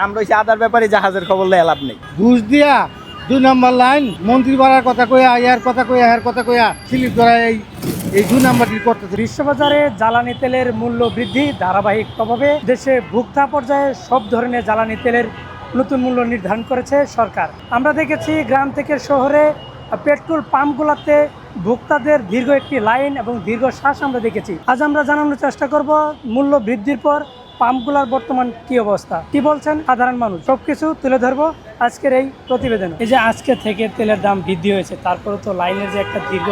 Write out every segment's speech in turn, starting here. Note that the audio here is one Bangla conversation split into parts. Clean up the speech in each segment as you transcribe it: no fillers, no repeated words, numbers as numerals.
আমরা হচ্ছে আদার ব্যাপারে জাহাজের খবর লয়ে লাভ নেই। ঘুষ দিয়া 2 নম্বর লাইন মন্ত্রী বাড়ার কথা কইয়া ইয়ার কথা কইয়া হার কথা কইয়া স্লিপ করা এই 2 নম্বরটি করতেছে। বিশ্ববাজারে জ্বালানি তেলের মূল্য বৃদ্ধি ধারাবাহিক প্রভাবে দেশে ভোক্তা পর্যায়ে সব ধরনের জ্বালানি তেলের নতুন মূল্য নির্ধারণ করেছে সরকার। আমরা দেখেছি গ্রাম থেকে শহরে পেট্রোল পাম্পগুলোতে ভোক্তাদের দীর্ঘ একটি লাইন এবং দীর্ঘ শ্বাস আমরা দেখেছি। আজ আমরা জানানোর চেষ্টা করব মূল্য বৃদ্ধির পর পাম্পগুলোর বর্তমান কি অবস্থা, কি বলছেন সাধারণ মানুষ, সবকিছু তুলে ধরবো আজকের এই প্রতিবেদন। এই যে আজকে থেকে তেলের দাম বৃদ্ধি হয়েছে, তারপরে তো লাইনের যে একটা দীর্ঘ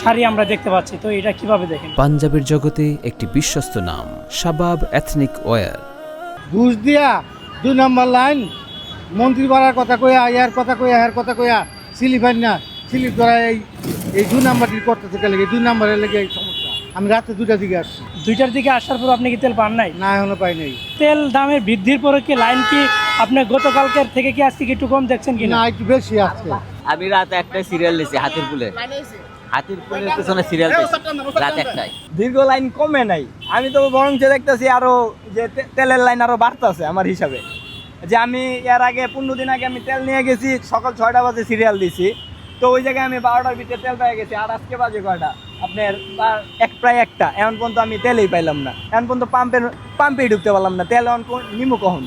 সারি আমরা দেখতে পাচ্ছি, তো এটা কিভাবে দেখেন? পাঞ্জাবের জগতে একটি বিশ্বস্ত নাম শাবাব এথনিক ওয়্যার। ঘুষ দিয়া 2 নম্বর লাইন মন্ত্রী বাড়ার কথা কইয়া ইয়ার কথা কইয়া হার কথা কইয়া স্লিপ করা এই 2 নম্বরটি করতেছে। গেলে এই 2 নম্বরের লেগে এই সমস্যা। আমি রাতে 2টার দিকে আসছি। 2টার দিকে আসার পর আপনি কি তেল পান নাই? না, এখনো পাই নাই। তেল দামের বৃদ্ধির পরে কি লাইন কি আপনি গতকালকের থেকে কি আজকে কি একটু কম দেখছেন না, কিনা? একটু বেশি আসছে। আমি রাতে একটাই সিরিয়াল নিয়েছি হাতির পুলের পেছনে সিরিয়াল রাত একটাই। দীর্ঘ লাইন কমে নাই, আমি তো বরং দেখতেছি আরো যে তেলের লাইন আরো বাড়তেছে আমার হিসাবে। যে আমি এর আগে 15 দিন আগে আমি তেল নিয়ে গেছি, সকাল 6টা বাজে সিরিয়াল দিছি, তো ওই জায়গায় আমি 12টার ভিতরে তেল পেয়ে গেছি। আর আজকে বাজে কয়টা আপনার প্রায় 1টা, এখন পর্যন্ত আমি তেলই পাইলাম না। এখন পর্যন্ত পাম্পেই ঢুকতে পারলাম না, তেল নিমু কখন।